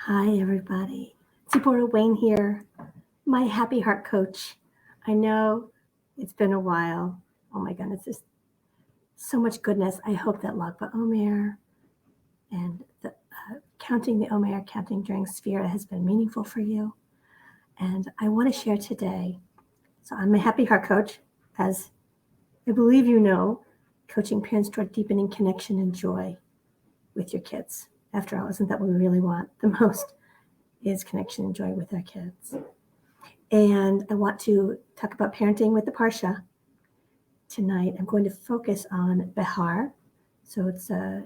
Hi, everybody. Deborah Wayne here, my happy heart coach. I know it's been a while. Oh my goodness, there's so much goodness. I hope that Lag Omer and counting the Omer, counting during Sphira has been meaningful for you. And I want to share today. So I'm a happy heart coach, as I believe you know, coaching parents toward deepening connection and joy with your kids. After all, isn't that what we really want the most? Is connection and joy with our kids. And I want to talk about parenting with the Parsha. Tonight, I'm going to focus on Behar. So it's a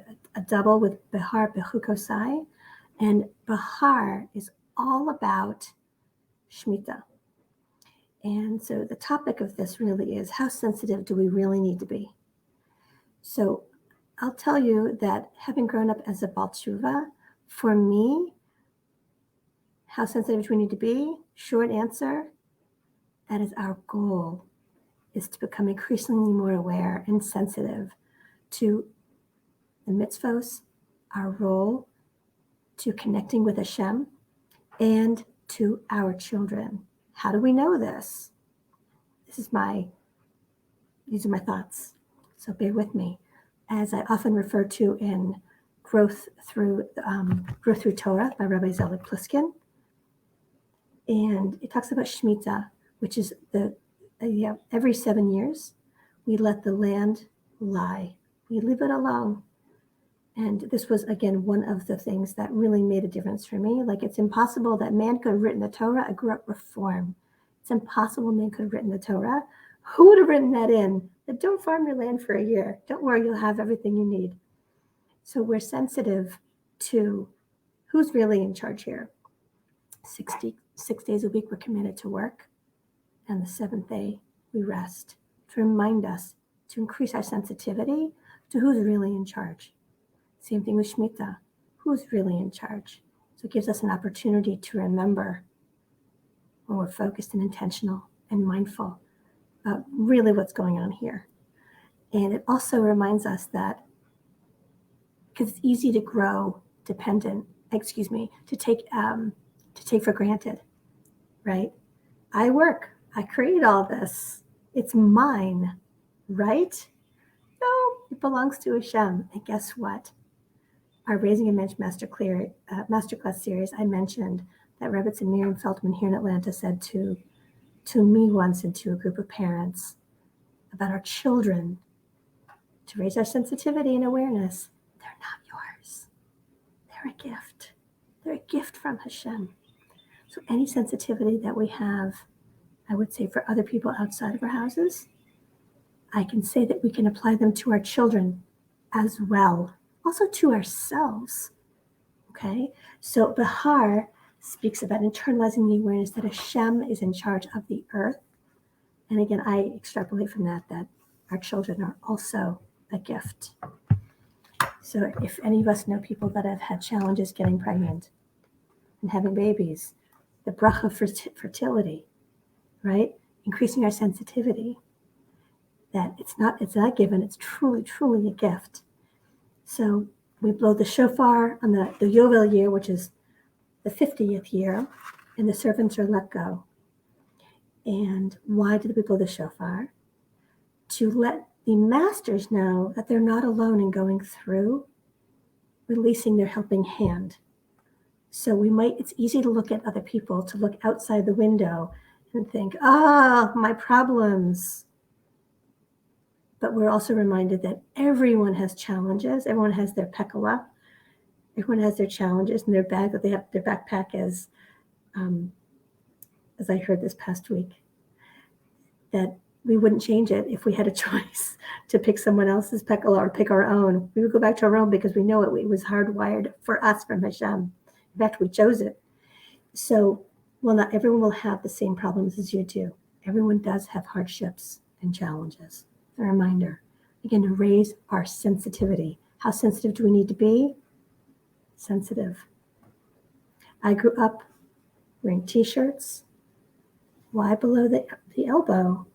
double with Behar, Bechukosai. And Behar is all about Shemitah. And so the topic of this really is, how sensitive do we really need to be? So I'll tell you that having grown up as a Baal Tshuva, for me, how sensitive do we need to be? Short answer, that is our goal, is to become increasingly more aware and sensitive to the mitzvos, our role, to connecting with Hashem, and to our children. How do we know this? These are my thoughts. So bear with me. As I often refer to in Growth Through Torah by Rabbi Zelik Pliskin. And it talks about Shemitah, which is every 7 years, we let the land lie. We leave it alone. And this was, again, one of the things that really made a difference for me. Like, it's impossible that man could have written the Torah. I grew up Reform. It's impossible man could have written the Torah. Who would have written that in? That don't farm your land for a year. Don't worry, you'll have everything you need. So we're sensitive to who's really in charge here. 6 days a week we're committed to work. And the seventh day we rest, to remind us, to increase our sensitivity to who's really in charge. Same thing with Shemitah. Who's really in charge? So it gives us an opportunity to remember when we're focused and intentional and mindful about really what's going on here. And it also reminds us that, because it's easy to grow dependent, to take for granted, right? I work. I created all this. It's mine, right? No, it belongs to Hashem. And guess what? Our Raising a Mensch Masterclass series, I mentioned that Rebbetzin Miriam Feldman here in Atlanta said to me once and to a group of parents about our children, to raise our sensitivity and awareness. They're not yours. They're a gift. They're a gift from Hashem. So any sensitivity that we have, I would say, for other people outside of our houses, I can say that we can apply them to our children as well. Also to ourselves, okay? So Behar speaks about internalizing the awareness that Hashem is in charge of the earth. And again, I extrapolate from that our children are also a gift. So if any of us know people that have had challenges getting pregnant and having babies, the bracha for fertility, right? Increasing our sensitivity, that it's not given, it's truly, truly a gift. So we blow the shofar on the Yovel year, which is the 50th year, and the servants are let go. And why do we blow the shofar? To let the masters know that they're not alone in going through releasing their helping hand. So it's easy to look at other people, to look outside the window and think, my problems. But we're also reminded that everyone has challenges. Everyone has their pekala. Everyone has their challenges in their bag, that they have their backpack, as I heard this past week, that we wouldn't change it if we had a choice to pick someone else's pekala or pick our own. We would go back to our own because we know it was hardwired for us from Hashem. In fact, we chose it. So, not everyone will have the same problems as you do. Everyone does have hardships and challenges. A reminder, again, to raise our sensitivity. How sensitive do we need to be? Sensitive. I grew up wearing t-shirts. Why below the elbow?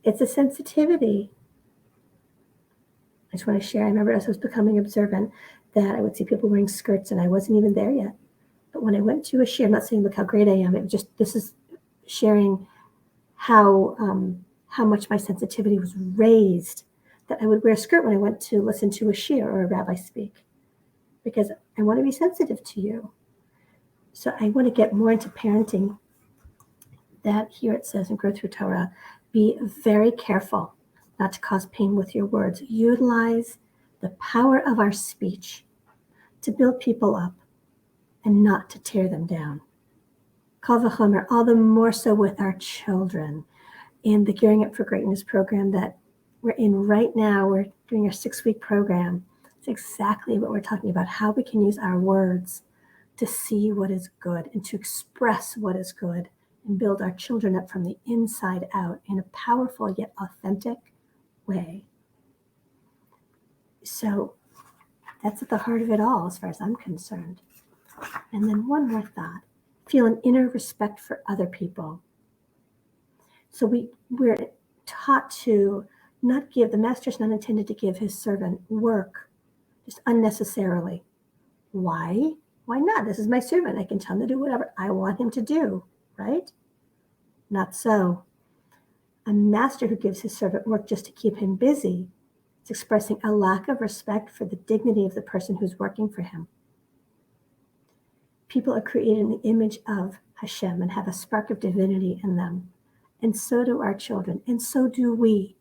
It's a sensitivity. I just want to share. I remember as I was becoming observant that I would see people wearing skirts and I wasn't even there yet. But when I went to a shir, I'm not saying look how great I am. This is sharing how much my sensitivity was raised, that I would wear a skirt when I went to listen to a shir or a rabbi speak, because I want to be sensitive to you. So I want to get more into parenting. That here it says in Grow Through Torah, be very careful not to cause pain with your words. Utilize the power of our speech to build people up and not to tear them down. Kal v'chomer, all the more so with our children. In the Gearing Up for Greatness program that we're in right now, we're doing our 6-week program. It's exactly what we're talking about, how we can use our words to see what is good and to express what is good and build our children up from the inside out in a powerful yet authentic way. So that's at the heart of it all, as far as I'm concerned. And then one more thought, feel an inner respect for other people. So we're taught to not give, the master's not intended to give his servant work just unnecessarily. Why? Why not? This is my servant. I can tell him to do whatever I want him to do, right? Not so. A master who gives his servant work just to keep him busy is expressing a lack of respect for the dignity of the person who's working for him. People are created in the image of Hashem and have a spark of divinity in them. And so do our children, and so do we.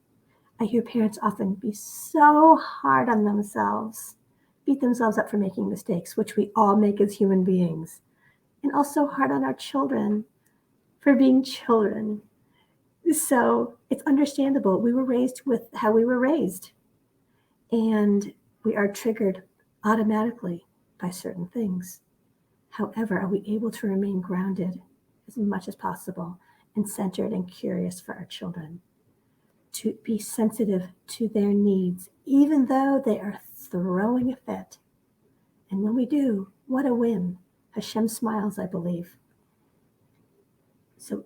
I hear parents often be so hard on themselves, beat themselves up for making mistakes, which we all make as human beings, and also hard on our children for being children. So it's understandable. We were raised with how we were raised, and we are triggered automatically by certain things. However, are we able to remain grounded as much as possible and centered and curious for our children, to be sensitive to their needs, even though they are throwing a fit? And when we do, what a win. Hashem smiles, I believe. So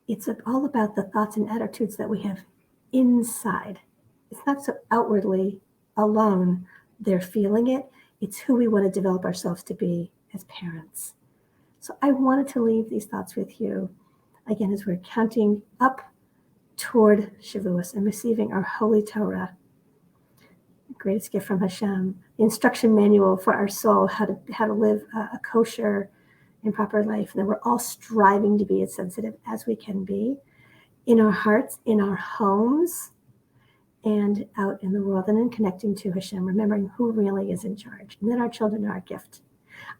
it's all about the thoughts and attitudes that we have inside. It's not so outwardly alone they're feeling it. It's who we want to develop ourselves to be as parents. So I wanted to leave these thoughts with you, again, as we're counting up toward Shavuos and receiving our holy Torah, the greatest gift from Hashem, the instruction manual for our soul, how to live a kosher and proper life. And then we're all striving to be as sensitive as we can be in our hearts, in our homes, and out in the world, and in connecting to Hashem, remembering who really is in charge, and that our children are our gift.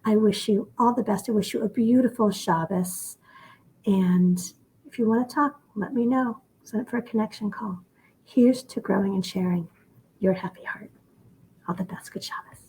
I wish you all the best. I wish you a beautiful Shabbos. And if you want to talk, let me know. Sign up for a connection call. Here's to growing and sharing your happy heart. All the best. Good Shabbos.